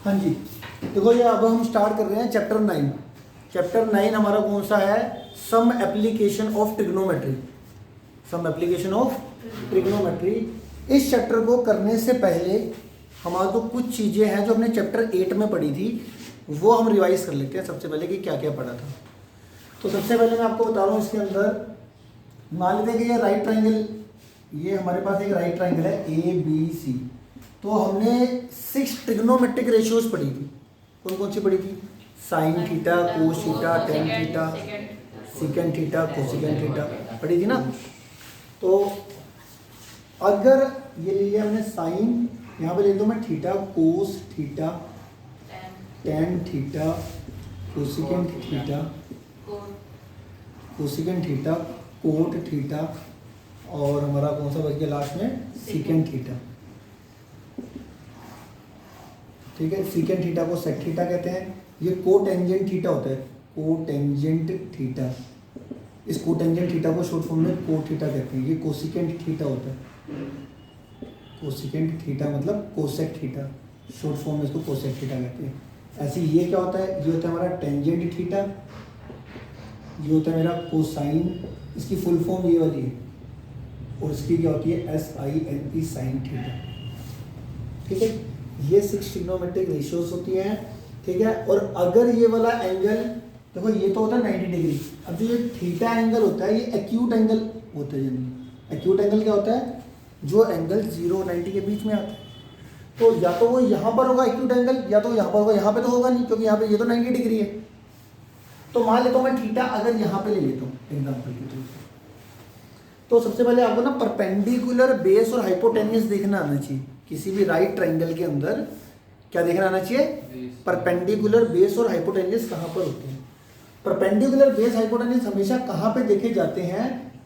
हाँ जी, देखो ये अब हम स्टार्ट कर रहे हैं चैप्टर 9। चैप्टर 9 हमारा कौन सा है? Some application of trigonometry. Some application of trigonometry. इस चैप्टर को करने से पहले हमारे को कुछ चीज़ें हैं जो हमने चैप्टर 8 में पढ़ी थी, वो हम रिवाइज कर लेते हैं सबसे पहले कि क्या क्या पढ़ा था। तो सबसे पहले मैं आपको बता रहा हूँ, इसके अंदर मान लेते हैं कि ये राइट ट्राइंगल, ये हमारे पास एक राइट ट्राइंगल है ABC। तो हमने 6 ट्रिग्नोमेट्रिक रेशियोज पढ़ी थी। कौन कौन सी पढ़ी थी? Sine theta, cos theta, tan theta, second theta, cosecant theta पढ़ी थी ना। तो अगर ये ले लिया हमने साइन, यहाँ पे ले लो मैं theta, cos theta, tan theta, cosecant theta, cosecant theta, cot theta, और हमारा कौन सा बच गया लास्ट में? Second theta. ठीक है, सेकेंड थीटा को सेक थीटा कहते हैं। ये कोटेंजेंट थीटा होता है, कोटेंजेंट थीटा। इस कोटेंजेंट थीटा को शॉर्ट फॉर्म में कोट थीटा कहते हैं। ये कोसेकेंट थीटा होता है, कोसेकेंट थीटा मतलब कोसेक थीटा, शॉर्ट फॉर्म में इसको कोसेक थीटा कहते हैं। ऐसे ये क्या होता है? ये होता है हमारा टेंजेंट थीटा, ये होता है मेरा कोसाइन, इसकी फुल फॉर्म ये वाली है, और इसकी क्या होती है? SINE, sine theta. ठीक है, ये 6 ट्रिग्नोमेट्रिक रेशियोज होती हैं। ठीक है, और अगर ये वाला एंगल, देखो ये तो होता है 90 डिग्री। अब जो ये थीटा एंगल होता है, ये एक्यूट एंगल होता है। जनरली एक्यूट एंगल क्या होता है? जो एंगल 0 और 90 के बीच में आता है। तो या तो वो यहाँ पर होगा एक्यूट एंगल, या तो यहाँ पर होगा। यहाँ पे तो होगा नहीं, क्योंकि यहाँ पे ये तो 90 डिग्री है। तो मान लेता हूँ मैं थीटा अगर यहाँ पे ले लेता हूँ एग्जाम्पल के तौर पर, तो सबसे पहले आपको ना परपेंडिकुलर बेस और हाइपोटेन्यूस देखना आना चाहिए। किसी भी राइट ट्राइंगल के अंदर क्या देखना आना चाहिए? परपेंडिकुलर बेस और हाइपोटेन्यूस कहाँ पर होते हैं। परपेंडिकुलर बेस हाइपोटेन्यूस हमेशा कहाँ पे देखे जाते हैं?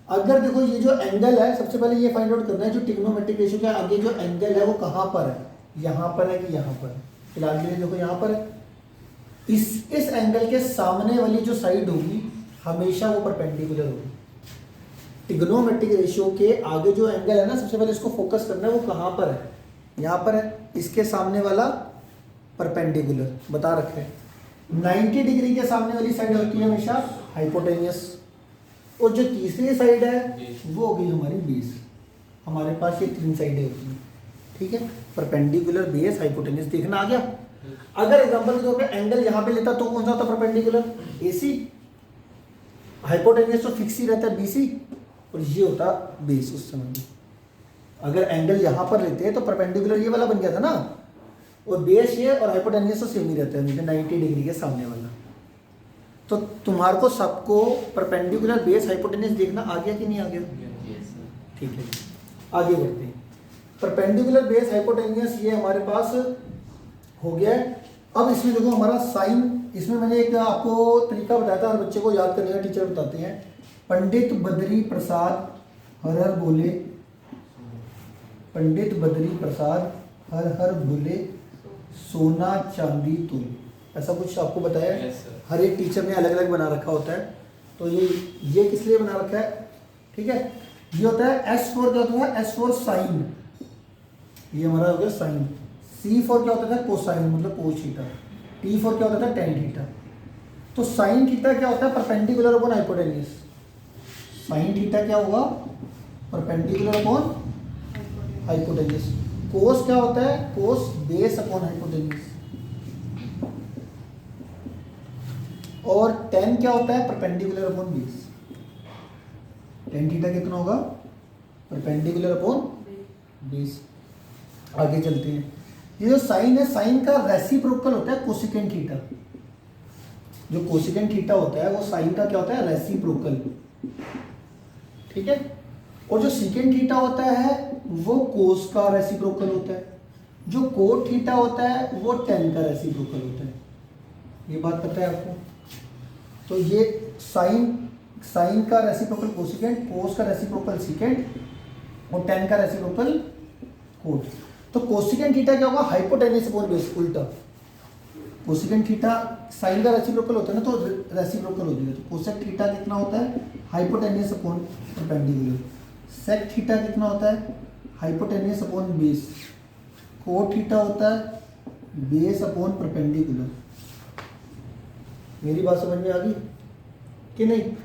अगर देखो ये जो एंगल है, सबसे पहले ये फाइंड आउट करना है जो ट्रिग्नोमेट्रिक रेशियो के आगे जो एंगल है वो कहाँ पर है, यहाँ पर है कि यहाँ पर है। फिलहाल के लिए देखो यहाँ पर है। इस एंगल के सामने वाली जो साइड होगी हमेशा वो परपेंडिकुलर होगी। ट्रिग्नोमेट्रिक रेशियो के आगे जो एंगल है ना, सबसे पहले इसको फोकस करना है, वो कहाँ पर है? यहाँ पर है। इसके सामने वाला परपेंडिकुलर बता रखे हैं। 90 डिग्री के सामने वाली साइड होती है हमेशा हाइपोटेन्यूस, और जो तीसरी साइड है वो हो गई हमारी बेस। हमारे पास ये 3 साइडें होती हैं। ठीक है, परपेंडिकुलर, बेस, हाइपोटेन्यूस देखना आ गया। अगर एग्जांपल के तौर पे एंगल यहाँ पे लेता तो कौन सा होता परपेंडिकुलर? AC। हाइपोटेन्यूस तो फिक्स ही रहता है BC, और ये होता बेस उस समय में। अगर एंगल यहाँ पर लेते हैं तो परपेंडिकुलर ये वाला बन गया था ना, और बेस ये और हाइपोटेन्यूस तो सेम ही रहता है 90 डिग्री के सामने वाला। तो तुम्हारे को सबको परपेंडिकुलर, बेस, हाइपोटेन्यूस देखना आ गया कि नहीं आ गया? ठीक है, आगे बढ़ते हैं। परपेंडिकुलर, बेस, हाइपोटेन्यूस ये हमारे पास हो गया है। अब इसमें देखो हमारा साइन, इसमें मैंने एक आपको तरीका बताया था हर बच्चे को याद करने का, टीचर बताते हैं। पंडित बद्री प्रसाद हर हर बोले, पंडित बद्री प्रसाद हर हर बोले, सोना चांदी तुल। ऐसा कुछ आपको बताया है? हर एक टीचर ने अलग अलग बना रखा होता है। तो ये किस लिए बना रखा है? ठीक है, ये होता है S फॉर क्या होता है? S फॉर साइन, ये हमारा हो गया साइन। C फॉर क्या होता था? कोसाइन मतलब कोस थीटा। T फॉर क्या होता था? Tan theta. तो साइन थीटा क्या होता है? Perpendicular upon hypotenuse. Sine theta क्या होगा? Perpendicular upon hypotenuse. कोस क्या होता है? Cos base upon hypotenuse. और टेन क्या होता है? Perpendicular upon base. Tan theta कितना होगा? Perpendicular upon base. आगे चलते हैं। ये जो साइन है, साइन का रेसिप्रोकल होता है कोसेकेंट थीटा। जो कोसेकेंट थीटा होता है वो साइन का क्या होता है? रेसिप्रोकल। ठीक है, और जो सेकेंट थीटा होता है वो कोस का रेसिप्रोकल होता है। जो कोट थीटा होता है वो टेन का रेसिप्रोकल होता है। ये बात पता है आपको? तो ये साइन का रेसिप्रोकल कोसेकेंट, कोस का रेसिप्रोकल सेकेंट, और टेन का रेसिप्रोकल कोट। तो कोसेकेंट थीटा क्या होगा? हाइपोटेन्यूस अपॉन बेस, उल्टा। कोसेकेंट थीटा साइन का रेसिप्रोकल होता है ना, तो रेसिप्रोकल हो जाएगा। तो कोसेक थीटा कितना होता है? Hypotenuse upon perpendicular. Sec theta कितना होता है? Hypotenuse upon base. Cot theta होता है बेस अपॉन परपेंडिकुलर। मेरी बात समझ में आ गई कि नहीं?